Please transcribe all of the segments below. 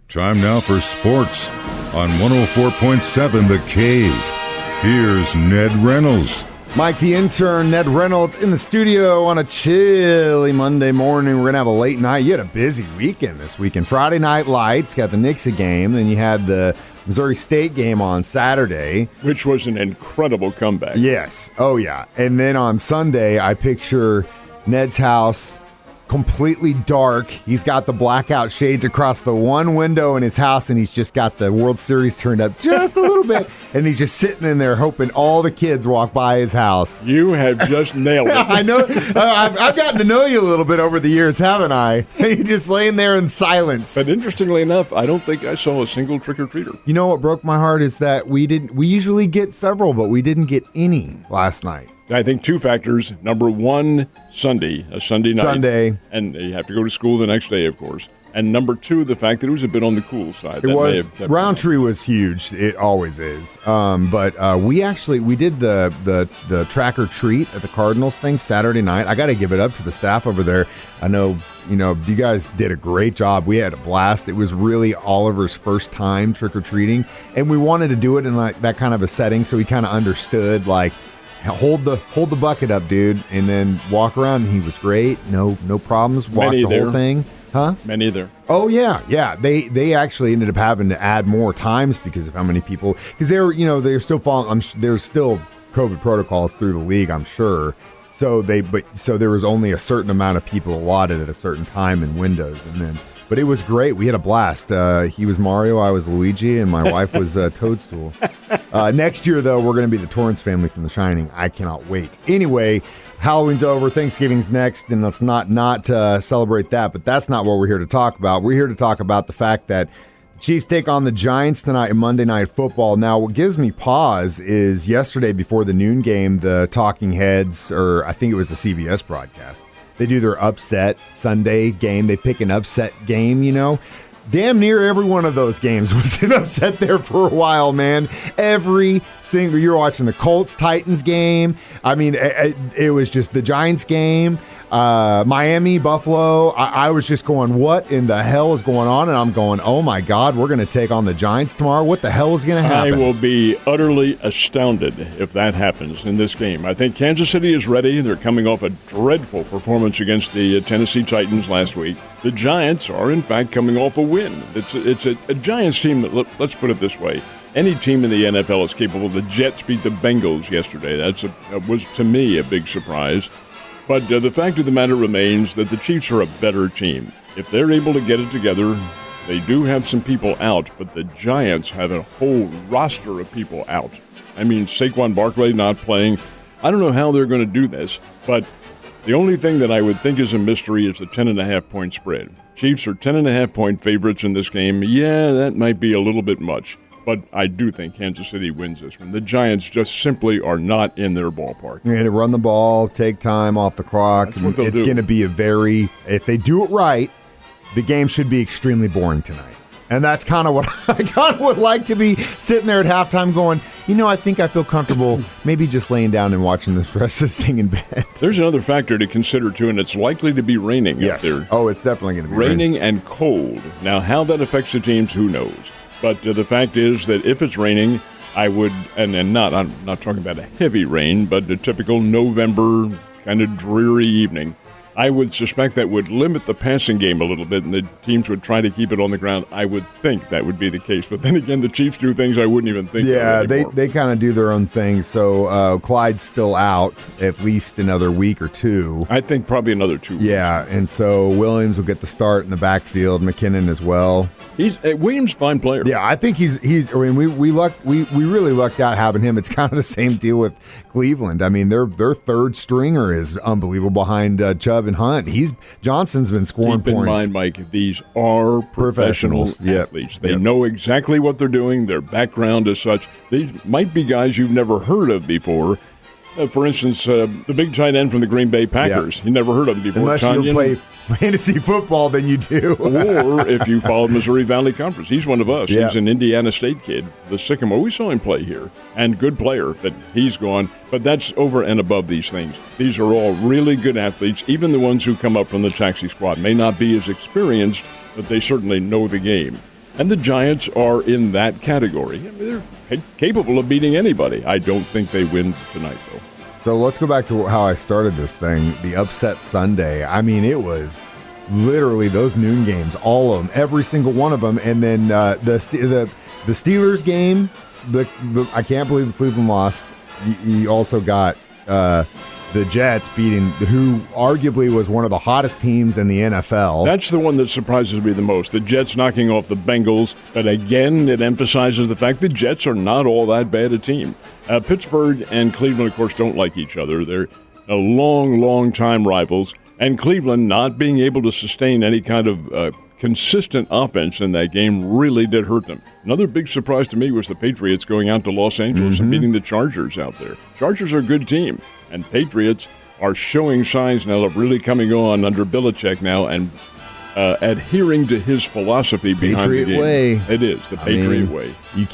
Time now for sports on 104.7 The Cave. Here's Ned Reynolds. Mike, the intern, Ned Reynolds, in the studio on a chilly Monday morning. We're going to have a late night. You had a busy weekend this weekend. Friday Night Lights, got the Knicks game. Then you had the Missouri State game on Saturday. Which was an incredible comeback. Yes. Oh, yeah. And then on Sunday, I picture Ned's house completely dark. He's got the blackout shades across the one window in his house, and he's just got the World Series turned up just a little bit, and he's just sitting in there hoping all the kids walk by his house. You have just nailed it. I know. I've gotten to know you a little bit over the years, haven't I? You're just laying there in silence. But interestingly enough, I don't think I saw a single trick-or-treater. You know what broke my heart is that we usually get several, but we didn't get any last night. I think two factors. Number one, a Sunday night. And you have to go to school the next day, of course. And number two, the fact that it was a bit on the cool side. It was. Roundtree was huge. It always is. But we did the track or treat at the Cardinals thing Saturday night. I got to give it up to the staff over there. I know, you guys did a great job. We had a blast. It was really Oliver's first time trick-or-treating. And we wanted to do it in like that kind of a setting so he kind of understood, like, hold the bucket up, dude, and then walk around. And he was great. No problems. Walked the whole thing. Huh? Many there. Oh yeah. They actually ended up having to add more times because of how many people. Because they're still following. There's still COVID protocols through the league, I'm sure. So there was only a certain amount of people allotted at a certain time in windows, but it was great. We had a blast. He was Mario, I was Luigi, and my wife was Toadstool. Next year, though, we're going to be the Torrance family from The Shining. I cannot wait. Anyway, Halloween's over. Thanksgiving's next, and let's not celebrate that. But that's not what we're here to talk about. We're here to talk about the fact that the Chiefs take on the Giants tonight in Monday Night Football. Now, what gives me pause is yesterday before the noon game, the Talking Heads, or I think it was the CBS broadcast, they do their upset Sunday game. They pick an upset game, Damn near every one of those games was an upset there for a while, man. Every single, you're watching the Colts-Titans game. I mean, it was just the Giants game. Miami, Buffalo. I was just going, what in the hell is going on? And I'm going, oh my God, we're going to take on the Giants tomorrow. What the hell is going to happen? I will be utterly astounded if that happens in this game. I think Kansas City is ready. They're coming off a dreadful performance against the Tennessee Titans last week. The Giants are, in fact, coming off a win. It's a Giants team that, let's put it this way, any team in the NFL is capable. The Jets beat the Bengals yesterday. That was, to me, a big surprise. But the fact of the matter remains that the Chiefs are a better team. If they're able to get it together, they do have some people out, but the Giants have a whole roster of people out. I mean, Saquon Barkley not playing. I don't know how they're going to do this, but the only thing that I would think is a mystery is the 10.5-point spread. Chiefs are 10.5-point favorites in this game. Yeah, that might be a little bit much. But I do think Kansas City wins this one. The Giants just simply are not in their ballpark. You're going to run the ball, take time off the clock. It's going to be if they do it right, the game should be extremely boring tonight. And that's kind of what I kind of would like to be sitting there at halftime going, I think I feel comfortable maybe just laying down and watching the rest of this thing in bed. There's another factor to consider, too, and it's likely to be raining up there. Oh, it's definitely going to be raining and cold. Now, how that affects the teams, who knows? But the fact is that if it's raining, I would, I'm not talking about a heavy rain, but a typical November kind of dreary evening, I would suspect that would limit the passing game a little bit, and the teams would try to keep it on the ground. I would think that would be the case. But then again, the Chiefs do things I wouldn't even think of anymore. Yeah, they kind of do their own thing. So Clyde's still out at least another week or two. I think probably another 2 weeks. Yeah, and so Williams will get the start in the backfield, McKinnon as well. Williams, fine player. Yeah, I think he's. I mean, we really lucked out having him. It's kind of the same deal with Cleveland. I mean, their third stringer is unbelievable behind Chubb and Hunt. Johnson's been scoring points. Keep in mind, Mike, these are professional athletes. They know exactly what they're doing. Their background is such. These might be guys you've never heard of before. For instance, the big tight end from the Green Bay Packers. You never heard of him before. Unless you play fantasy football, then you do. Or if you follow Missouri Valley Conference. He's one of us. Yeah. He's an Indiana State kid, the Sycamore. We saw him play here, and good player, but he's gone. But that's over and above these things. These are all really good athletes. Even the ones who come up from the taxi squad may not be as experienced, but they certainly know the game. And the Giants are in that category. I mean, they're capable of beating anybody. I don't think they win tonight, though. So let's go back to how I started this thing, the upset Sunday. I mean, it was literally those noon games, all of them, every single one of them. And then the Steelers game, I can't believe Cleveland lost. You also got the Jets beating who arguably was one of the hottest teams in the NFL. That's the one that surprises me the most. The Jets knocking off the Bengals. But again, it emphasizes the fact the Jets are not all that bad a team. Pittsburgh and Cleveland, of course, don't like each other. They're long time rivals. And Cleveland not being able to sustain any kind of consistent offense in that game really did hurt them. Another big surprise to me was the Patriots going out to Los Angeles and beating the Chargers out there. Chargers are a good team, and Patriots are showing signs now of really coming on under Belichick now and adhering to his philosophy behind the game. Patriot way. It is the Patriot way. You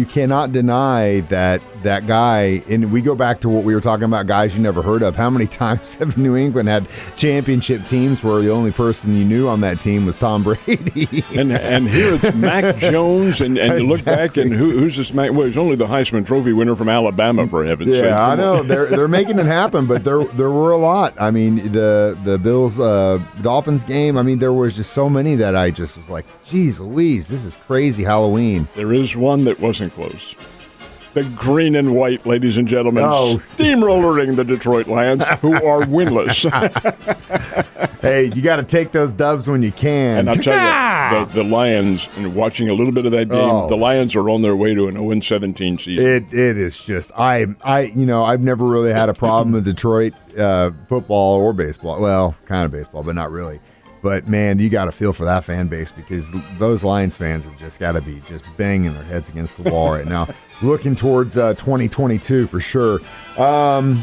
cannot deny that guy, and we go back to what we were talking about, guys you never heard of. How many times have New England had championship teams where the only person you knew on that team was Tom Brady? and here it's Mac Jones, and you look back, and who's this Mac? Well, he's only the Heisman Trophy winner from Alabama, for heaven's sake. Yeah, I know. They're making it happen, but there were a lot. I mean, the Bills Dolphins game, I mean, there was just so many that I just was like, geez Louise, this is crazy Halloween. There is one that wasn't close. The green and white, ladies and gentlemen, steamrollering the Detroit Lions, who are winless. Hey, you got to take those dubs when you can. And I'll tell you, the Lions, and watching a little bit of that game, the Lions are on their way to an 0-17 season. It is just, I've never really had a problem with Detroit football or baseball. Well, kind of baseball, but not really. But, man, you got to feel for that fan base because those Lions fans have just got to be just banging their heads against the wall right now. Looking towards 2022 for sure. Joy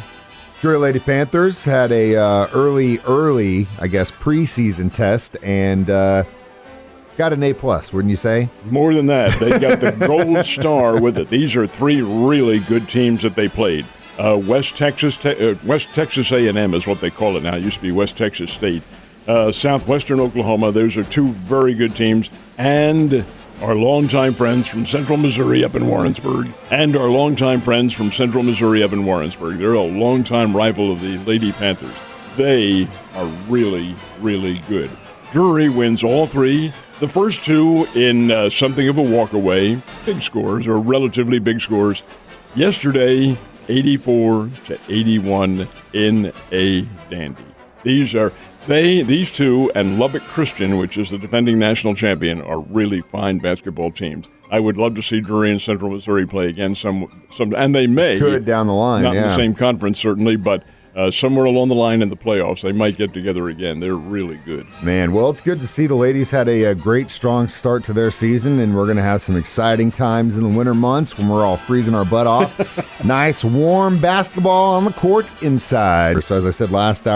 Lady Panthers had a early, I guess, preseason test and got an A+, wouldn't you say? More than that. They got the gold star with it. These are three really good teams that they played. West Texas A&M is what they call it now. It used to be West Texas State. Southwestern Oklahoma, those are two very good teams, and our longtime friends from Central Missouri up in Warrensburg, They're a longtime rival of the Lady Panthers. They are really, really good. Drury wins all three. The first two in something of a walkaway, big scores, or relatively big scores. Yesterday, 84-81 in a dandy. These two and Lubbock Christian, which is the defending national champion, are really fine basketball teams. I would love to see Drury and Central Missouri play again some, and they may. Could down the line, not in the same conference certainly, but somewhere along the line in the playoffs, they might get together again. They're really good. Man, well, it's good to see the ladies had a great, strong start to their season, and we're going to have some exciting times in the winter months when we're all freezing our butt off. Nice, warm basketball on the courts inside. So as I said last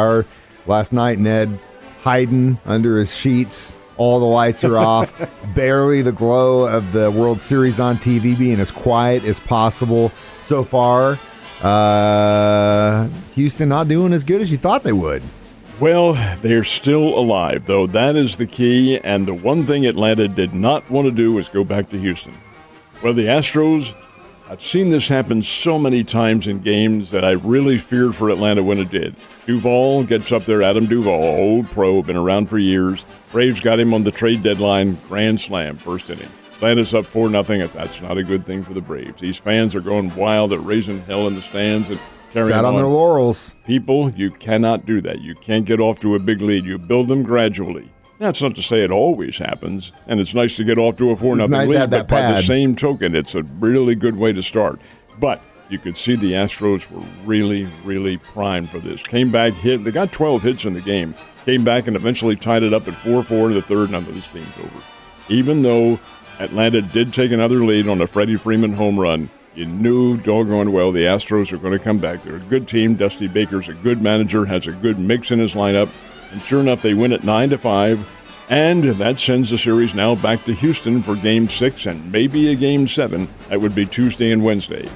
night, Ned hiding under his sheets. All the lights are off. Barely the glow of the World Series on TV, being as quiet as possible so far. Houston not doing as good as you thought they would. Well, they're still alive, though. That is the key. And the one thing Atlanta did not want to do was go back to Houston. Well, the Astros, I've seen this happen so many times in games that I really feared for Atlanta when it did. Duvall gets up there, Adam Duvall, old pro, been around for years. Braves got him on the trade deadline, grand slam, first inning. Atlanta's up 4-0. That's not a good thing for the Braves. These fans are going wild. They're raising hell in the stands and carrying Sat on their laurels. People, you cannot do that. You can't get off to a big lead. You build them gradually. That's not to say it always happens, and it's nice to get off to a 4-0 lead, but by the same token, it's a really good way to start. But you could see the Astros were really, really primed for this. Came back, hit. They got 12 hits in the game. Came back and eventually tied it up at 4-4 in the third. Now this game's over. Even though Atlanta did take another lead on a Freddie Freeman home run, you knew doggone well the Astros are going to come back. They're a good team. Dusty Baker's a good manager, has a good mix in his lineup. And sure enough, they win it 9-5, and that sends the series now back to Houston for Game 6 and maybe a Game 7. That would be Tuesday and Wednesday.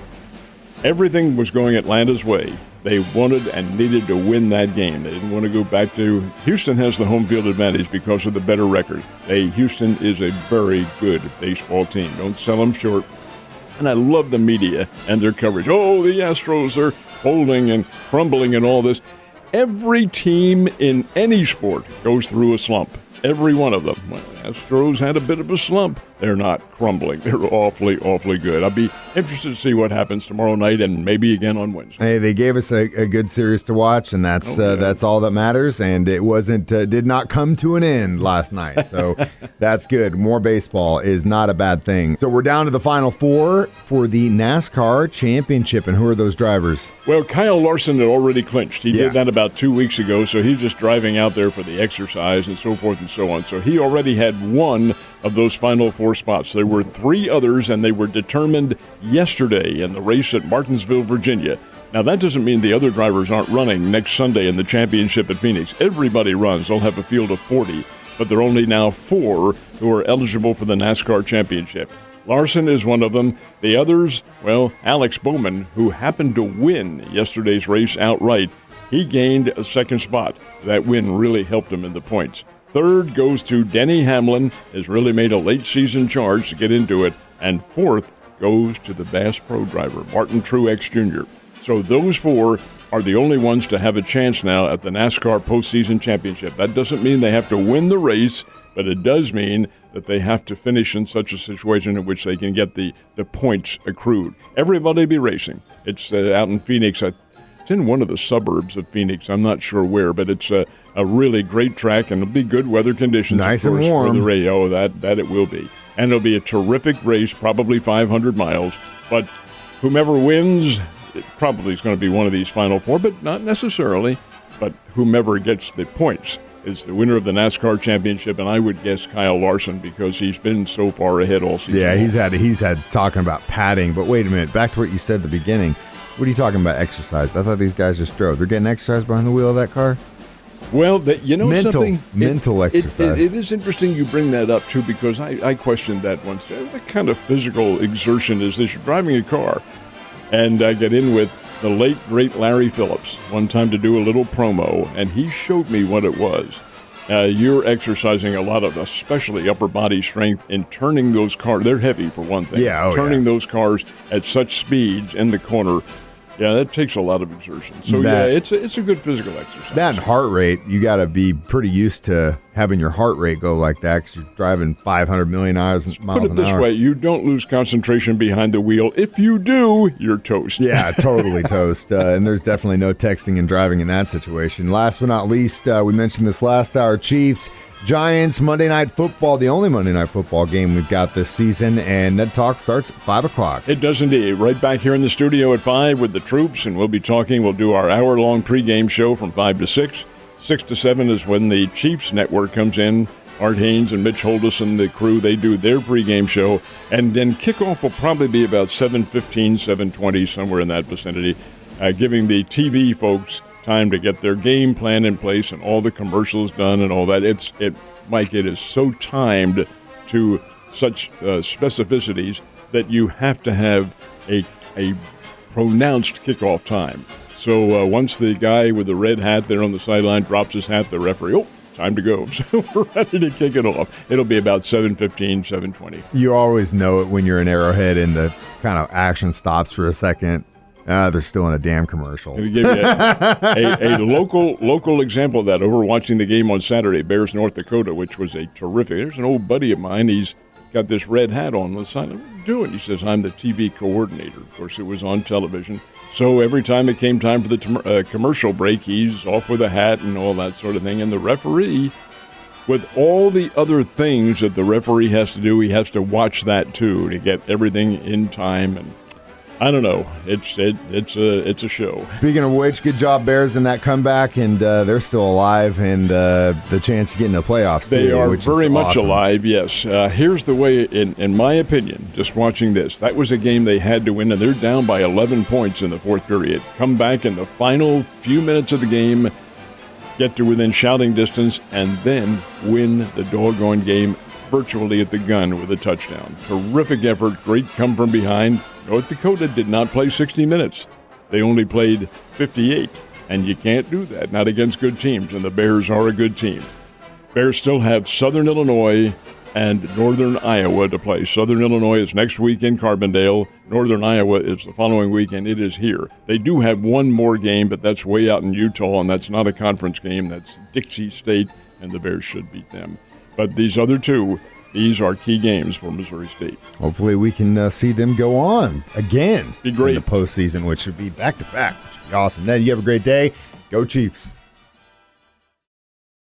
Everything was going Atlanta's way. They wanted and needed to win that game. They didn't want to go back to Houston has the home field advantage because of the better record. Houston is a very good baseball team. Don't sell them short. And I love the media and their coverage. Oh, the Astros are folding and crumbling and all this. Every team in any sport goes through a slump. Every one of them. Well, Astros had a bit of a slump. They're not crumbling. They're awfully, awfully good. I'll be interested to see what happens tomorrow night and maybe again on Wednesday. Hey, they gave us a good series to watch, and that's all that matters. And it did not come to an end last night, so that's good. More baseball is not a bad thing. So we're down to the Final Four for the NASCAR Championship, and who are those drivers? Well, Kyle Larson had already clinched. He did that about 2 weeks ago, so he's just driving out there for the exercise and so forth and so on. So he already had one of those Final Four spots. There were 3 others, and they were determined yesterday in the race at Martinsville, Virginia. Now, that doesn't mean the other drivers aren't running next Sunday in the championship at Phoenix. Everybody runs. They'll have a field of 40, but there are only now 4 who are eligible for the NASCAR championship. Larson is one of them. The others, well, Alex Bowman, who happened to win yesterday's race outright, he gained a second spot. That win really helped him in the points. Third goes to Denny Hamlin, has really made a late-season charge to get into it. And fourth goes to the Bass Pro driver, Martin Truex Jr. So those 4 are the only ones to have a chance now at the NASCAR postseason championship. That doesn't mean they have to win the race, but it does mean that they have to finish in such a situation in which they can get the points accrued. Everybody will be racing. It's out in Phoenix. It's in one of the suburbs of Phoenix. I'm not sure where, but it's a really great track, and it'll be good weather conditions. Nice of course, and warm. For the race. Oh, that it will be. And it'll be a terrific race, probably 500 miles. But whomever wins, it probably is going to be one of these Final Four, but not necessarily. But whomever gets the points is the winner of the NASCAR championship, and I would guess Kyle Larson because he's been so far ahead all season. Yeah, he's had talking about padding. But wait a minute, back to what you said at the beginning. What are you talking about exercise? I thought these guys just drove. They're getting exercise behind the wheel of that car? Well, something? Mental exercise. It is interesting you bring that up, too, because I questioned that once. What kind of physical exertion is this? You're driving a car. And I get in with the late, great Larry Phillips one time to do a little promo, and he showed me what it was. You're exercising a lot of, especially upper body strength in turning those cars. They're heavy, for one thing. Turning those cars at such speeds in the corner. Yeah, that takes a lot of exertion. So, it's a good physical exercise. That heart rate, you got to be pretty used to having your heart rate go like that because you're driving 500 million miles an hour. Put it this way, you don't lose concentration behind the wheel. If you do, you're toast. Yeah, totally toast. And there's definitely no texting and driving in that situation. Last but not least, we mentioned this last hour, Chiefs, Giants, Monday Night Football, the only Monday Night Football game we've got this season, and Ned Talk starts at 5 o'clock. It does indeed. Right back here in the studio at 5 with the troops, and we'll be talking. We'll do our hour-long pregame show from 5 to 6. 6 to 7 is when the Chiefs Network comes in. Art Haynes and Mitch Holdus and the crew, they do their pregame show. And then kickoff will probably be about 7:15, 7:20, somewhere in that vicinity, giving the TV folks time to get their game plan in place and all the commercials done and all that. Mike, it is so timed to such specificities that you have to have a pronounced kickoff time. So once the guy with the red hat there on the sideline drops his hat, the referee, time to go. So we're ready to kick it off. It'll be about 7:15, 7:20. You always know it when you're in Arrowhead and the kind of action stops for a second. They're still in a damn commercial. Let me give you a local example of that. Over watching the game on Saturday, Bears, North Dakota, which was a terrific. There's an old buddy of mine. He's got this red hat on the side. What are you doing? He says, I'm the TV coordinator. Of course, it was on television. So every time it came time for the commercial break, he's off with a hat and all that sort of thing. And the referee, with all the other things that the referee has to do, he has to watch that too to get everything in time. And I don't know. It's a show. Speaking of which, good job, Bears, in that comeback, and they're still alive, and the chance to get in the playoffs. They too, are which very is much awesome. alive. Yes. Here's the way, in my opinion, just watching this, that was a game they had to win, and they're down by 11 points in the fourth period. Come back in the final few minutes of the game, get to within shouting distance, and then win the doggone game virtually at the gun with a touchdown. Terrific effort. Great come from behind. North Dakota did not play 60 minutes. They only played 58, and you can't do that, not against good teams, and the Bears are a good team. Bears still have Southern Illinois and Northern Iowa to play. Southern Illinois is next week in Carbondale. Northern Iowa is the following week, and it is here. They do have one more game, but that's way out in Utah, and that's not a conference game. That's Dixie State, and the Bears should beat them. But these other two, these are key games for Missouri State. Hopefully we can see them go on again Be great. in the postseason, which would be back-to-back, which would be awesome. Ned, you have a great day. Go Chiefs.